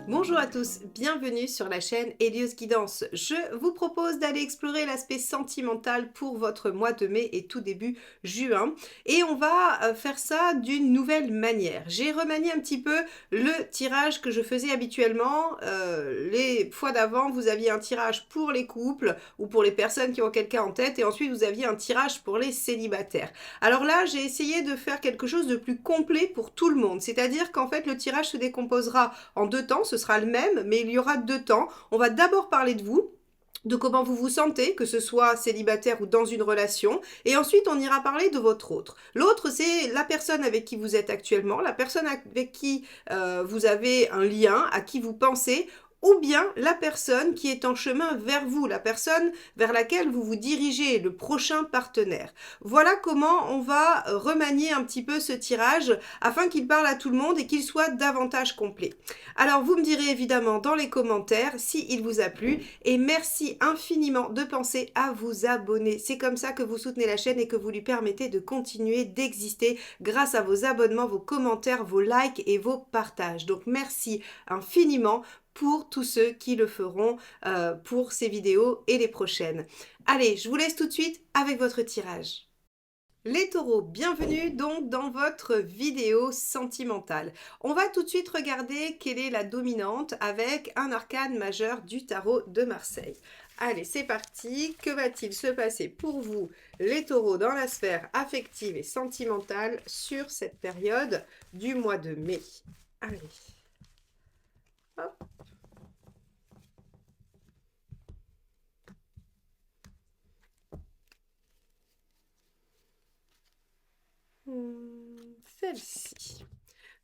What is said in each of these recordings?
Bonjour à tous, bienvenue sur la chaîne Hélios Guidance. Je vous propose d'aller explorer l'aspect sentimental pour votre mois de mai et tout début juin. Et on va faire ça d'une nouvelle manière. J'ai remanié un petit peu le tirage que je faisais habituellement. Les fois d'avant, vous aviez un tirage pour les couples ou pour les personnes qui ont quelqu'un en tête et ensuite vous aviez un tirage pour les célibataires. Alors là, j'ai essayé de faire quelque chose de plus complet pour tout le monde. C'est-à-dire qu'en fait, le tirage se décomposera en deux temps. Ce sera le même, mais il y aura deux temps. On va d'abord parler de vous, de comment vous vous sentez, que ce soit célibataire ou dans une relation, et ensuite on ira parler de votre autre. L'autre, c'est la personne avec qui vous êtes actuellement, la personne avec qui vous avez un lien, à qui vous pensez, ou bien la personne qui est en chemin vers vous, la personne vers laquelle vous vous dirigez, le prochain partenaire. Voilà comment on va remanier un petit peu ce tirage afin qu'il parle à tout le monde et qu'il soit davantage complet. Alors vous me direz évidemment dans les commentaires si il vous a plu et merci infiniment de penser à vous abonner. C'est comme ça que vous soutenez la chaîne et que vous lui permettez de continuer d'exister grâce à vos abonnements, vos commentaires, vos likes et vos partages. Donc merci infiniment pour tous ceux qui le feront pour ces vidéos et les prochaines. Allez, je vous laisse tout de suite avec votre tirage. Les taureaux, bienvenue donc dans votre vidéo sentimentale. On va tout de suite regarder quelle est la dominante avec un arcane majeur du tarot de Marseille. Allez, c'est parti. Que va-t-il se passer pour vous, les taureaux, dans la sphère affective et sentimentale sur cette période du mois de mai? Allez. Hop. Celle-ci.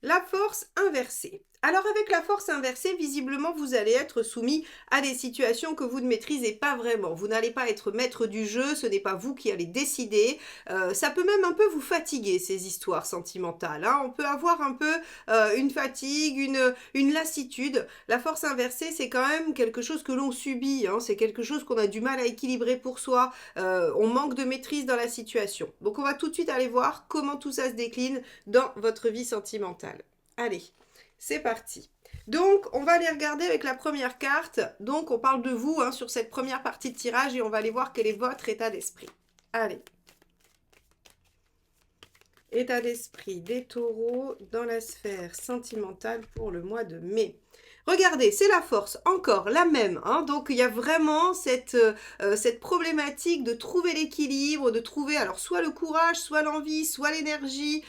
La force inversée. Alors avec la force inversée, visiblement, vous allez être soumis à des situations que vous ne maîtrisez pas vraiment. Vous n'allez pas être maître du jeu, ce n'est pas vous qui allez décider. Ça peut même un peu vous fatiguer, ces histoires sentimentales, hein. On peut avoir un peu une fatigue, une lassitude. La force inversée, c'est quand même quelque chose que l'on subit, hein. C'est quelque chose qu'on a du mal à équilibrer pour soi. On manque de maîtrise dans la situation. Donc on va tout de suite aller voir comment tout ça se décline dans votre vie sentimentale. Allez. C'est parti. Donc, on va aller regarder avec la première carte. Donc, on parle de vous hein, sur cette première partie de tirage et on va aller voir quel est votre état d'esprit. Allez. État d'esprit des taureaux dans la sphère sentimentale pour le mois de mai. Regardez, c'est la force, encore la même, hein. Donc il y a vraiment cette problématique de trouver l'équilibre, de trouver alors soit le courage, soit l'envie, soit l'énergie,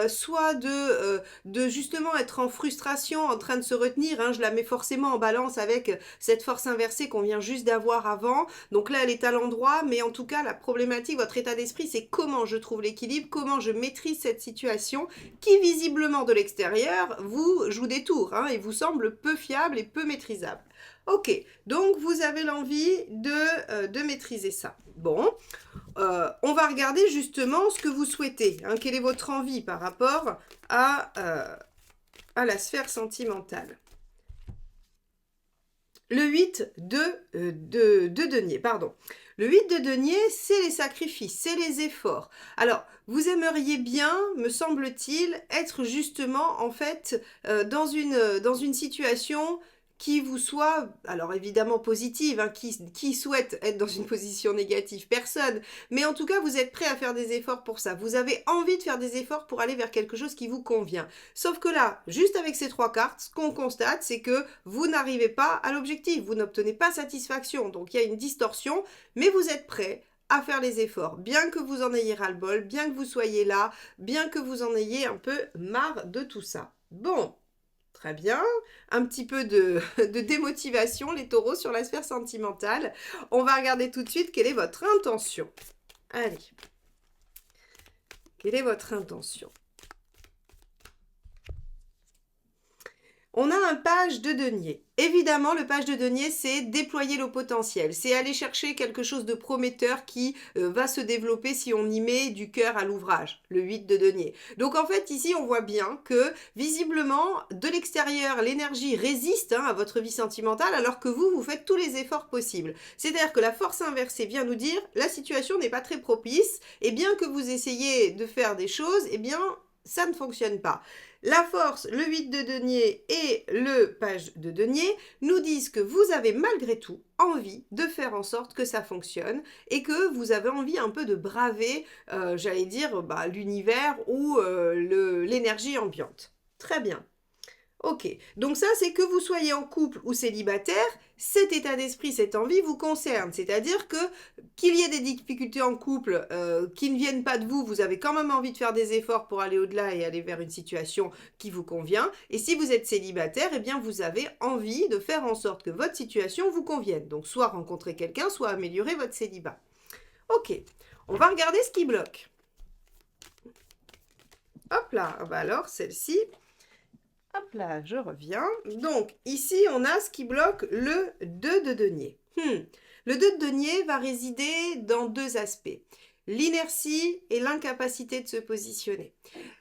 soit de justement être en frustration, en train de se retenir, hein. Je la mets forcément en balance avec cette force inversée qu'on vient juste d'avoir avant, donc là elle est à l'endroit, mais en tout cas la problématique, votre état d'esprit, c'est comment je trouve l'équilibre, comment je maîtrise cette situation qui visiblement de l'extérieur vous joue des tours hein, et vous semble peu fiable et peu maîtrisable. Ok, donc vous avez l'envie de maîtriser ça. Bon, on va regarder justement ce que vous souhaitez. Hein, quelle est votre envie par rapport à la sphère sentimentale. Le 8 de denier, pardon. Le 8 de denier, c'est les sacrifices, c'est les efforts. Alors, vous aimeriez bien, me semble-t-il, être justement, en fait, dans une situation qui vous soit, alors évidemment positive, hein, qui souhaite être dans une position négative? Personne. Mais en tout cas, vous êtes prêt à faire des efforts pour ça. Vous avez envie de faire des efforts pour aller vers quelque chose qui vous convient. Sauf que là, juste avec ces trois cartes, ce qu'on constate, c'est que vous n'arrivez pas à l'objectif. Vous n'obtenez pas satisfaction. Donc, il y a une distorsion, mais vous êtes prêt à faire les efforts, bien que vous en ayez ras-le-bol, bien que vous soyez là, bien que vous en ayez un peu marre de tout ça. Bon. Très bien, un petit peu de démotivation, les taureaux, sur la sphère sentimentale. On va regarder tout de suite quelle est votre intention. Allez, quelle est votre intention? On a un page de denier. Évidemment, le page de denier, c'est déployer le potentiel. C'est aller chercher quelque chose de prometteur qui va se développer si on y met du cœur à l'ouvrage, le 8 de denier. Donc en fait, ici, on voit bien que visiblement, de l'extérieur, l'énergie résiste hein, à votre vie sentimentale alors que vous faites tous les efforts possibles. C'est-à-dire que la force inversée vient nous dire la situation n'est pas très propice et bien que vous essayez de faire des choses, eh bien, ça ne fonctionne pas. La force, le 8 de denier et le page de denier nous disent que vous avez malgré tout envie de faire en sorte que ça fonctionne et que vous avez envie un peu de braver, j'allais dire, l'univers ou l'énergie ambiante. Très bien. Ok, donc ça c'est que vous soyez en couple ou célibataire, cet état d'esprit, cette envie vous concerne. C'est-à-dire que qu'il y ait des difficultés en couple qui ne viennent pas de vous, vous avez quand même envie de faire des efforts pour aller au-delà et aller vers une situation qui vous convient. Et si vous êtes célibataire, eh bien vous avez envie de faire en sorte que votre situation vous convienne. Donc soit rencontrer quelqu'un, soit améliorer votre célibat. Ok, on va regarder ce qui bloque. Hop là, alors celle-ci... Hop là, je reviens. Donc, ici, on a ce qui bloque le 2 de denier. Le 2 de denier va résider dans deux aspects. L'inertie et l'incapacité de se positionner.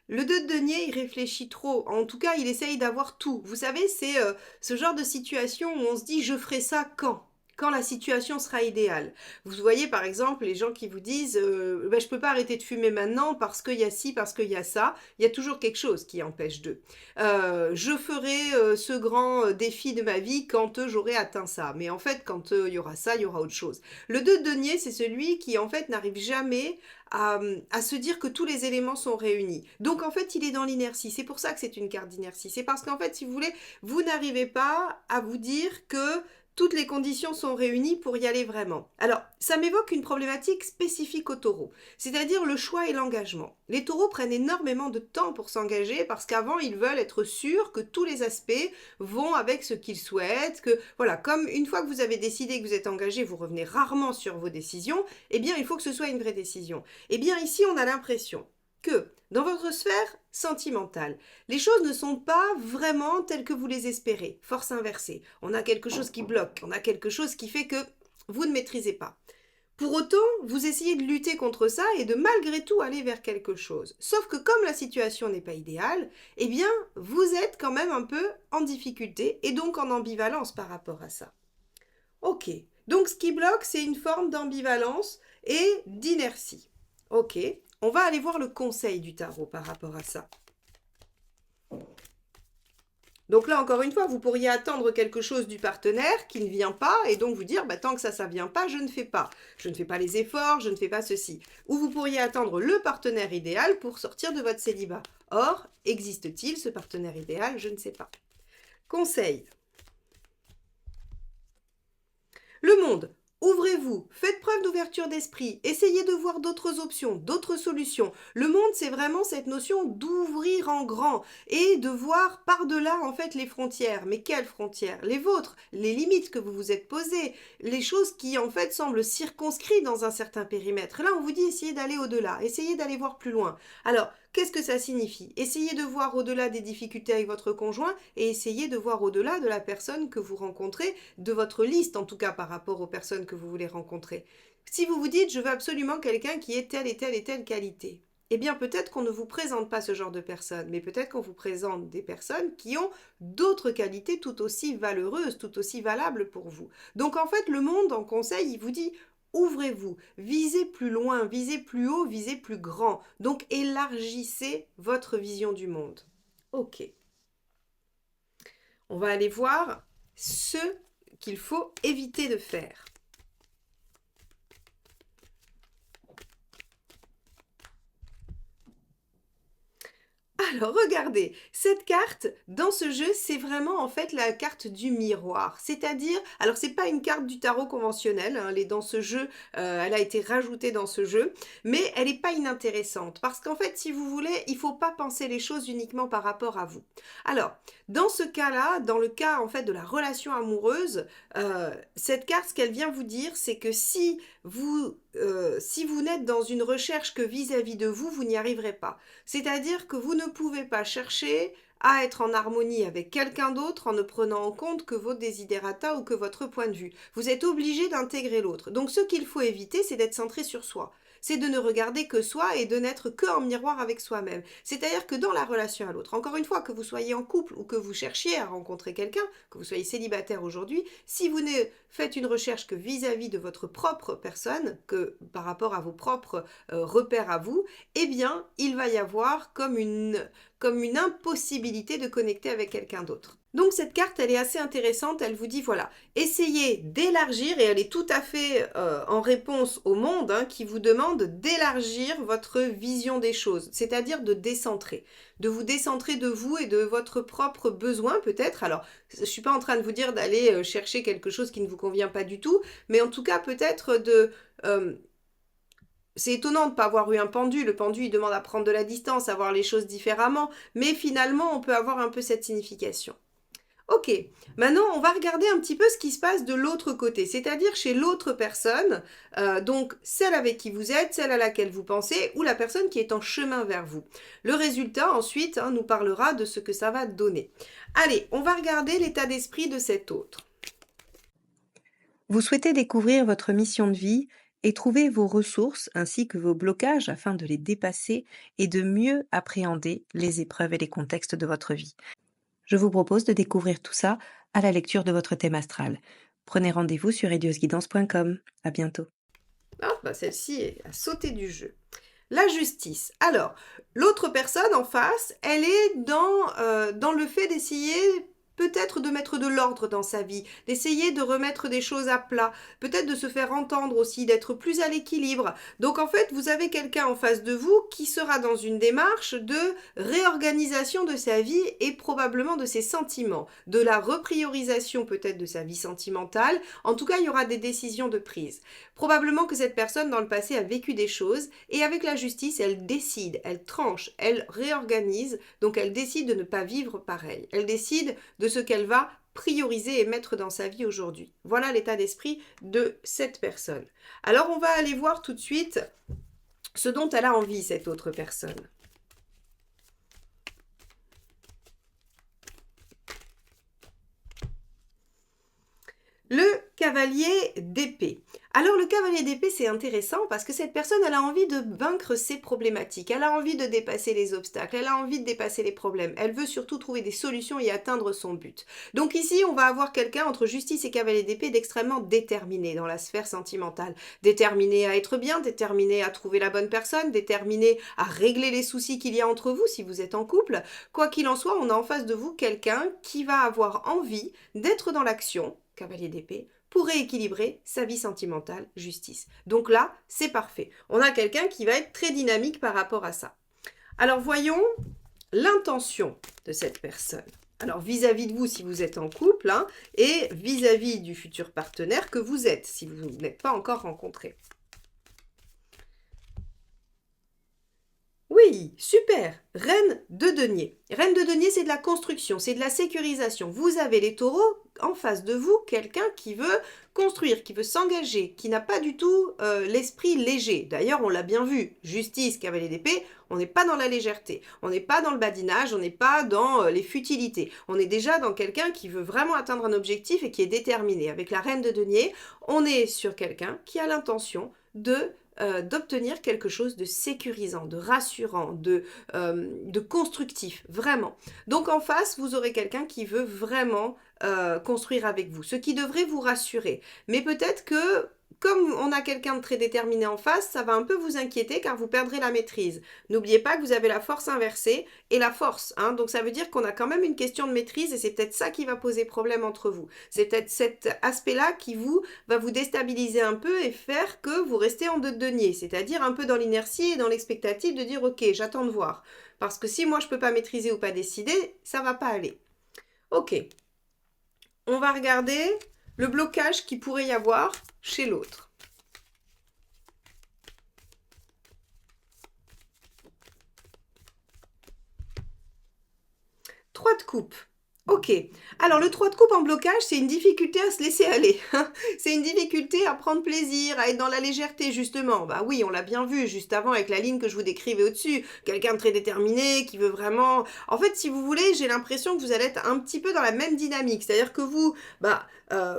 Le 2 de denier, il réfléchit trop. En tout cas, il essaye d'avoir tout. Vous savez, c'est ce genre de situation où on se dit « je ferai ça quand la situation sera idéale. » Vous voyez par exemple les gens qui vous disent je ne peux pas arrêter de fumer maintenant parce qu'il y a ci, parce qu'il y a ça. Il y a toujours quelque chose qui empêche d'eux. Je ferai ce grand défi de ma vie quand j'aurai atteint ça. Mais en fait, quand il y aura ça, il y aura autre chose. Le 2 de denier, c'est celui qui en fait n'arrive jamais à se dire que tous les éléments sont réunis. Donc en fait, il est dans l'inertie. C'est pour ça que c'est une carte d'inertie. C'est parce qu'en fait, si vous voulez, vous n'arrivez pas à vous dire que toutes les conditions sont réunies pour y aller vraiment. Alors, ça m'évoque une problématique spécifique aux taureaux, c'est-à-dire le choix et l'engagement. Les taureaux prennent énormément de temps pour s'engager parce qu'avant, ils veulent être sûrs que tous les aspects vont avec ce qu'ils souhaitent, que voilà, comme une fois que vous avez décidé que vous êtes engagé, vous revenez rarement sur vos décisions, eh bien, il faut que ce soit une vraie décision. Eh bien, ici, on a l'impression que dans votre sphère sentimentale, les choses ne sont pas vraiment telles que vous les espérez. Force inversée. On a quelque chose qui bloque, on a quelque chose qui fait que vous ne maîtrisez pas. Pour autant, vous essayez de lutter contre ça et de malgré tout aller vers quelque chose. Sauf que comme la situation n'est pas idéale, eh bien, vous êtes quand même un peu en difficulté et donc en ambivalence par rapport à ça. Ok, donc ce qui bloque, c'est une forme d'ambivalence et d'inertie. Ok. On va aller voir le conseil du tarot par rapport à ça. Donc là, encore une fois, vous pourriez attendre quelque chose du partenaire qui ne vient pas et donc vous dire, tant que ça ne vient pas, je ne fais pas. Je ne fais pas les efforts, je ne fais pas ceci. Ou vous pourriez attendre le partenaire idéal pour sortir de votre célibat. Or, existe-t-il ce partenaire idéal? Je ne sais pas. Conseil. Le monde. Ouvrez-vous, faites preuve d'ouverture d'esprit, essayez de voir d'autres options, d'autres solutions. Le monde, c'est vraiment cette notion d'ouvrir en grand et de voir par-delà en fait les frontières. Mais quelles frontières? Les vôtres, les limites que vous vous êtes posées, les choses qui en fait semblent circonscrites dans un certain périmètre. Là, on vous dit essayez d'aller au-delà, essayez d'aller voir plus loin. Alors, qu'est-ce que ça signifie? Essayez de voir au-delà des difficultés avec votre conjoint et essayez de voir au-delà de la personne que vous rencontrez, de votre liste en tout cas par rapport aux personnes que vous voulez rencontrer. Si vous vous dites je veux absolument quelqu'un qui ait telle et telle et telle qualité, eh bien peut-être qu'on ne vous présente pas ce genre de personnes, mais peut-être qu'on vous présente des personnes qui ont d'autres qualités tout aussi valeureuses, tout aussi valables pour vous. Donc en fait le monde en conseil il vous dit ouvrez-vous, visez plus loin, visez plus haut, visez plus grand. Donc élargissez votre vision du monde. Ok. On va aller voir ce qu'il faut éviter de faire. Alors regardez, cette carte dans ce jeu, c'est vraiment en fait la carte du miroir. C'est-à-dire, alors c'est pas une carte du tarot conventionnelle, hein, elle est dans ce jeu, elle a été rajoutée dans ce jeu, mais elle n'est pas inintéressante parce qu'en fait, si vous voulez, il ne faut pas penser les choses uniquement par rapport à vous. Alors, dans ce cas-là, dans le cas en fait de la relation amoureuse, cette carte, ce qu'elle vient vous dire, c'est que si vous n'êtes dans une recherche que vis-à-vis de vous, vous n'y arriverez pas. C'est-à-dire que vous ne pouvez pas chercher à être en harmonie avec quelqu'un d'autre en ne prenant en compte que vos desiderata ou que votre point de vue. Vous êtes obligé d'intégrer l'autre. Donc ce qu'il faut éviter, c'est d'être centré sur soi. c'est de ne regarder que soi et de n'être que en miroir avec soi-même. C'est-à-dire que dans la relation à l'autre, encore une fois, que vous soyez en couple ou que vous cherchiez à rencontrer quelqu'un, que vous soyez célibataire aujourd'hui, si vous ne faites une recherche que vis-à-vis de votre propre personne, que par rapport à vos propres repères à vous, eh bien, il va y avoir comme une impossibilité de connecter avec quelqu'un d'autre. Donc cette carte, elle est assez intéressante, elle vous dit, voilà, essayez d'élargir, et elle est tout à fait en réponse au monde, hein, qui vous demande d'élargir votre vision des choses, c'est-à-dire de décentrer, de vous décentrer de vous et de votre propre besoin peut-être. Alors, je ne suis pas en train de vous dire d'aller chercher quelque chose qui ne vous convient pas du tout, mais en tout cas peut-être de... c'est étonnant de ne pas avoir eu un pendu. Le pendu, il demande à prendre de la distance, à voir les choses différemment, mais finalement, on peut avoir un peu cette signification. Ok, maintenant on va regarder un petit peu ce qui se passe de l'autre côté, c'est-à-dire chez l'autre personne, donc celle avec qui vous êtes, celle à laquelle vous pensez, ou la personne qui est en chemin vers vous. Le résultat ensuite nous parlera de ce que ça va donner. Allez, on va regarder l'état d'esprit de cet autre. Vous souhaitez découvrir votre mission de vie et trouver vos ressources ainsi que vos blocages afin de les dépasser et de mieux appréhender les épreuves et les contextes de votre vie. Je vous propose de découvrir tout ça à la lecture de votre thème astral. Prenez rendez-vous sur heliosguidance.com. À bientôt. Ah, celle-ci a sauté du jeu. La justice. Alors, l'autre personne en face, elle est dans le fait d'essayer peut-être de mettre de l'ordre dans sa vie, d'essayer de remettre des choses à plat, peut-être de se faire entendre aussi, d'être plus à l'équilibre. Donc en fait, vous avez quelqu'un en face de vous qui sera dans une démarche de réorganisation de sa vie et probablement de ses sentiments, de la repriorisation peut-être de sa vie sentimentale. En tout cas, il y aura des décisions de prise. Probablement que cette personne dans le passé a vécu des choses et avec la justice, elle décide, elle tranche, elle réorganise, donc elle décide de ne pas vivre pareil. Elle décide de ce qu'elle va prioriser et mettre dans sa vie aujourd'hui. Voilà l'état d'esprit de cette personne. Alors on va aller voir tout de suite ce dont elle a envie, cette autre personne. Le cavalier d'épée. Alors le cavalier d'épée, c'est intéressant parce que cette personne, elle a envie de vaincre ses problématiques, elle a envie de dépasser les obstacles, elle a envie de dépasser les problèmes, elle veut surtout trouver des solutions et atteindre son but. Donc ici, on va avoir quelqu'un entre justice et cavalier d'épée d'extrêmement déterminé dans la sphère sentimentale. Déterminé à être bien, déterminé à trouver la bonne personne, déterminé à régler les soucis qu'il y a entre vous si vous êtes en couple. Quoi qu'il en soit, on a en face de vous quelqu'un qui va avoir envie d'être dans l'action, cavalier d'épée, pour rééquilibrer sa vie sentimentale, justice. Donc là, c'est parfait. On a quelqu'un qui va être très dynamique par rapport à ça. Alors voyons l'intention de cette personne. Alors vis-à-vis de vous si vous êtes en couple, et vis-à-vis du futur partenaire que vous êtes, si vous n'êtes pas encore rencontré. Oui, super. Reine de denier. Reine de denier, c'est de la construction, c'est de la sécurisation. Vous avez les taureaux en face de vous, quelqu'un qui veut construire, qui veut s'engager, qui n'a pas du tout l'esprit léger. D'ailleurs, on l'a bien vu, justice, cavalier d'épée, on n'est pas dans la légèreté, on n'est pas dans le badinage, on n'est pas dans les futilités. On est déjà dans quelqu'un qui veut vraiment atteindre un objectif et qui est déterminé. Avec la reine de denier, on est sur quelqu'un qui a l'intention d'obtenir quelque chose de sécurisant, de rassurant, de constructif, vraiment. Donc en face, vous aurez quelqu'un qui veut vraiment construire avec vous, ce qui devrait vous rassurer. Mais peut-être que, comme on a quelqu'un de très déterminé en face, ça va un peu vous inquiéter car vous perdrez la maîtrise. N'oubliez pas que vous avez la force inversée et la force. Donc ça veut dire qu'on a quand même une question de maîtrise et c'est peut-être ça qui va poser problème entre vous. C'est peut-être cet aspect-là qui va vous déstabiliser un peu et faire que vous restez en deux deniers, c'est-à-dire un peu dans l'inertie et dans l'expectative de dire « Ok, j'attends de voir ». Parce que si moi je ne peux pas maîtriser ou pas décider, ça ne va pas aller. Ok. On va regarder le blocage qu'il pourrait y avoir chez l'autre. Trois de coupe. Ok, alors le 3 de coupe en blocage, c'est une difficulté à se laisser aller. C'est une difficulté à prendre plaisir, à être dans la légèreté, justement. Bah oui, on l'a bien vu juste avant avec la ligne que je vous décrivais au-dessus. Quelqu'un de très déterminé, qui veut vraiment... En fait, si vous voulez, j'ai l'impression que vous allez être un petit peu dans la même dynamique. C'est-à-dire que vous,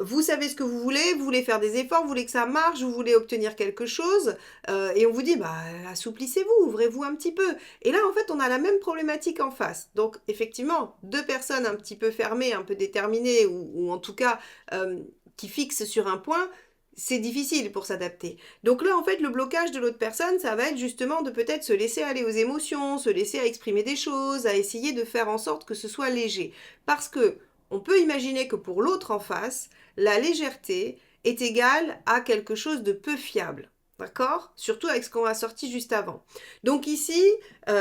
vous savez ce que vous voulez faire des efforts, vous voulez que ça marche, vous voulez obtenir quelque chose, et on vous dit, assouplissez-vous, ouvrez-vous un petit peu. Et là, en fait, on a la même problématique en face. Donc, effectivement, deux personnes un petit peu fermées, un peu déterminées, ou en tout cas qui fixent sur un point, c'est difficile pour s'adapter. Donc là, en fait, le blocage de l'autre personne, ça va être justement de peut-être se laisser aller aux émotions, se laisser à exprimer des choses, à essayer de faire en sorte que ce soit léger. Parce que on peut imaginer que pour l'autre en face, la légèreté est égale à quelque chose de peu fiable. D'accord? Surtout avec ce qu'on a sorti juste avant. Donc ici,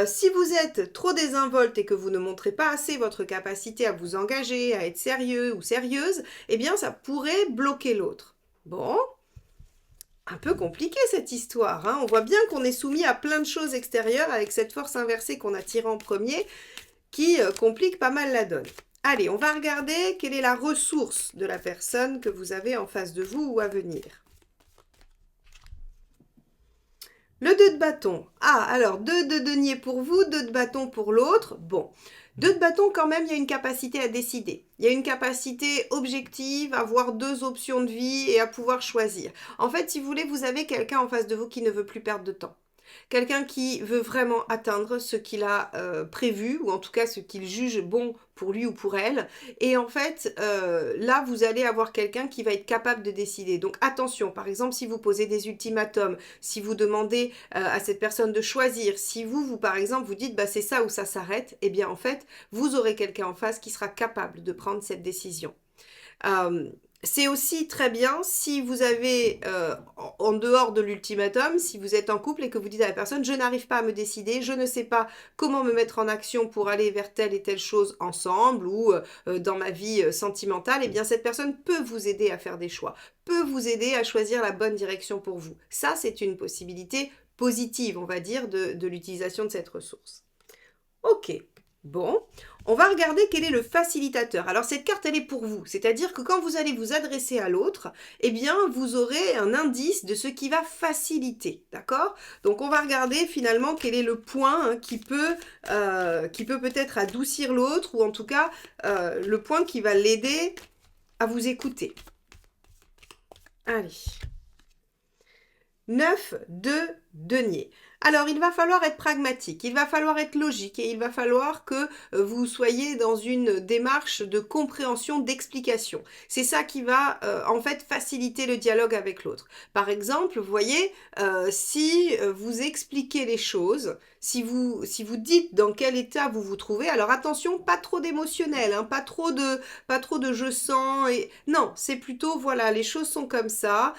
si vous êtes trop désinvolte et que vous ne montrez pas assez votre capacité à vous engager, à être sérieux ou sérieuse, eh bien ça pourrait bloquer l'autre. Bon, un peu compliqué cette histoire, hein. On voit bien qu'on est soumis à plein de choses extérieures avec cette force inversée qu'on a tirée en premier qui complique pas mal la donne. Allez, on va regarder quelle est la ressource de la personne que vous avez en face de vous ou à venir. Le 2 de bâton. Ah, alors 2 de denier pour vous, 2 de bâton pour l'autre. Bon, 2 de bâton quand même, il y a une capacité à décider. Il y a une capacité objective à voir deux options de vie et à pouvoir choisir. En fait, si vous voulez, vous avez quelqu'un en face de vous qui ne veut plus perdre de temps. Quelqu'un qui veut vraiment atteindre ce qu'il a prévu, ou en tout cas ce qu'il juge bon pour lui ou pour elle. Et en fait, là, vous allez avoir quelqu'un qui va être capable de décider. Donc attention, par exemple, si vous posez des ultimatums, si vous demandez à cette personne de choisir, si vous par exemple, vous dites, c'est ça ou ça s'arrête, eh bien en fait, vous aurez quelqu'un en face qui sera capable de prendre cette décision. C'est aussi très bien si vous avez, en dehors de l'ultimatum, si vous êtes en couple et que vous dites à la personne, je n'arrive pas à me décider, je ne sais pas comment me mettre en action pour aller vers telle et telle chose ensemble ou dans ma vie sentimentale, eh bien cette personne peut vous aider à faire des choix, peut vous aider à choisir la bonne direction pour vous. Ça, c'est une possibilité positive, on va dire, de l'utilisation de cette ressource. Ok, bon, on va regarder quel est le facilitateur. Alors cette carte, elle est pour vous, c'est-à-dire que quand vous allez vous adresser à l'autre, eh bien vous aurez un indice de ce qui va faciliter, d'accord? Donc on va regarder finalement quel est le point qui peut peut-être adoucir l'autre, ou en tout cas le point qui va l'aider à vous écouter. Allez. 9 de denier. Alors, il va falloir être pragmatique, il va falloir être logique et il va falloir que vous soyez dans une démarche de compréhension, d'explication. C'est ça qui va en fait faciliter le dialogue avec l'autre. Par exemple, vous voyez, si vous expliquez les choses, si vous dites dans quel état vous vous trouvez, alors attention, pas trop d'émotionnel, hein, pas trop de je sens, et non, c'est plutôt voilà, les choses sont comme ça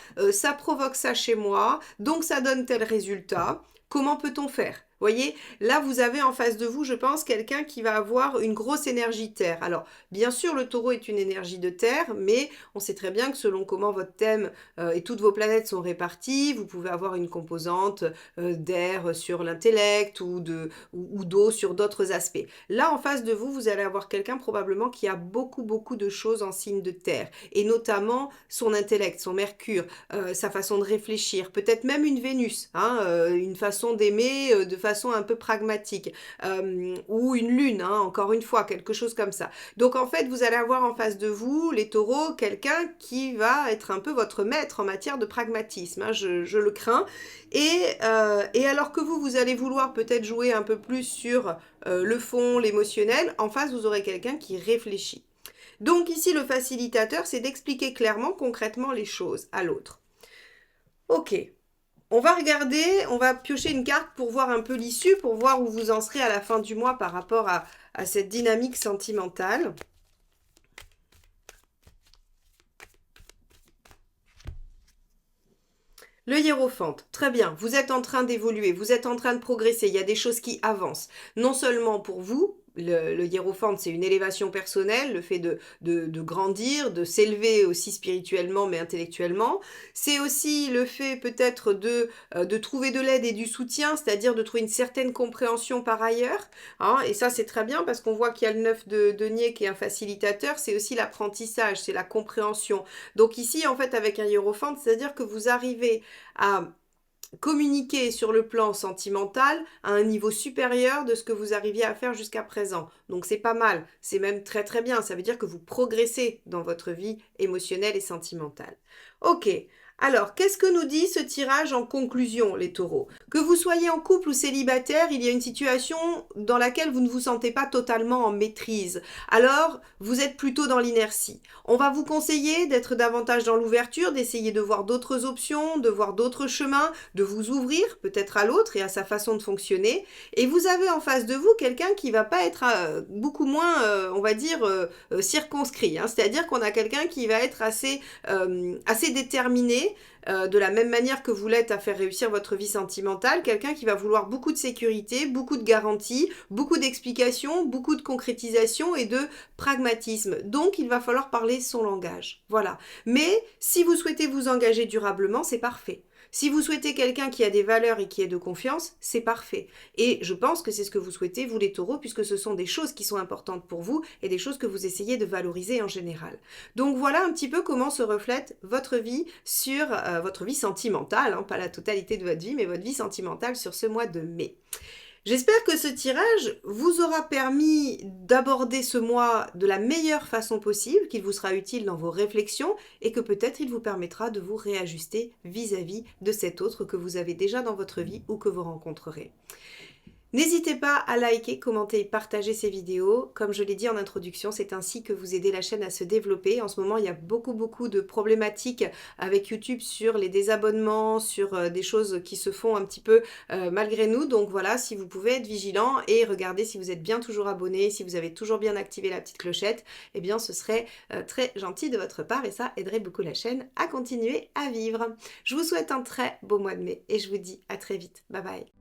provoque ça chez moi, donc ça donne tel résultat. Comment peut-on faire? Voyez, là vous avez en face de vous, je pense, quelqu'un qui va avoir une grosse énergie terre. Alors, bien sûr, le taureau est une énergie de terre, mais on sait très bien que selon comment votre thème et toutes vos planètes sont réparties, vous pouvez avoir une composante d'air sur l'intellect ou d'eau sur d'autres aspects. Là, en face de vous, vous allez avoir quelqu'un probablement qui a beaucoup de choses en signe de terre, et notamment son intellect, son Mercure, sa façon de réfléchir, peut-être même une Vénus, hein, une façon d'aimer de façon un peu pragmatique, ou une lune, hein, encore une fois, quelque chose comme ça. Donc en fait, vous allez avoir en face de vous, les taureaux, quelqu'un qui va être un peu votre maître en matière de pragmatisme, hein, je le crains, et alors que vous allez vouloir peut-être jouer un peu plus sur le fond, l'émotionnel, en face, vous aurez quelqu'un qui réfléchit. Donc ici, le facilitateur, c'est d'expliquer clairement, concrètement les choses à l'autre. Ok, on va regarder, on va piocher une carte pour voir un peu l'issue, pour voir où vous en serez à la fin du mois par rapport à cette dynamique sentimentale. Le hiérophante, très bien, vous êtes en train d'évoluer, vous êtes en train de progresser, il y a des choses qui avancent, non seulement pour vous, le hiérophante, c'est une élévation personnelle, le fait de grandir, de s'élever aussi spirituellement mais intellectuellement. C'est aussi le fait peut-être de trouver de l'aide et du soutien, c'est-à-dire de trouver une certaine compréhension par ailleurs. Hein, et ça, c'est très bien parce qu'on voit qu'il y a le 9 de denier qui est un facilitateur, c'est aussi l'apprentissage, c'est la compréhension. Donc ici, en fait, avec un hiérophante, c'est-à-dire que vous arrivez à communiquer sur le plan sentimental à un niveau supérieur de ce que vous arriviez à faire jusqu'à présent. Donc c'est pas mal, c'est même très très bien, ça veut dire que vous progressez dans votre vie émotionnelle et sentimentale. Ok, alors qu'est-ce que nous dit ce tirage en conclusion, les taureaux? Que vous soyez en couple ou célibataire, il y a une situation dans laquelle vous ne vous sentez pas totalement en maîtrise. Alors, vous êtes plutôt dans l'inertie. On va vous conseiller d'être davantage dans l'ouverture, d'essayer de voir d'autres options, de voir d'autres chemins, de vous ouvrir peut-être à l'autre et à sa façon de fonctionner. Et vous avez en face de vous quelqu'un qui va pas être beaucoup moins, on va dire, circonscrit. Hein. C'est-à-dire qu'on a quelqu'un qui va être assez déterminé, de la même manière que vous l'êtes à faire réussir votre vie sentimentale, quelqu'un qui va vouloir beaucoup de sécurité, beaucoup de garanties, beaucoup d'explications, beaucoup de concrétisation et de pragmatisme. Donc il va falloir parler son langage. Voilà. Mais si vous souhaitez vous engager durablement, c'est parfait. Si vous souhaitez quelqu'un qui a des valeurs et qui est de confiance, c'est parfait. Et je pense que c'est ce que vous souhaitez, vous les taureaux, puisque ce sont des choses qui sont importantes pour vous et des choses que vous essayez de valoriser en général. Donc voilà un petit peu comment se reflète votre vie sur votre vie sentimentale, hein, pas la totalité de votre vie, mais votre vie sentimentale sur ce mois de mai. J'espère que ce tirage vous aura permis d'aborder ce mois de la meilleure façon possible, qu'il vous sera utile dans vos réflexions et que peut-être il vous permettra de vous réajuster vis-à-vis de cet autre que vous avez déjà dans votre vie ou que vous rencontrerez. N'hésitez pas à liker, commenter et partager ces vidéos. Comme je l'ai dit en introduction, c'est ainsi que vous aidez la chaîne à se développer. En ce moment, il y a beaucoup de problématiques avec YouTube sur les désabonnements, sur des choses qui se font un petit peu malgré nous. Donc voilà, si vous pouvez être vigilant et regarder si vous êtes bien toujours abonné, si vous avez toujours bien activé la petite clochette, eh bien ce serait très gentil de votre part et ça aiderait beaucoup la chaîne à continuer à vivre. Je vous souhaite un très beau mois de mai et je vous dis à très vite. Bye bye.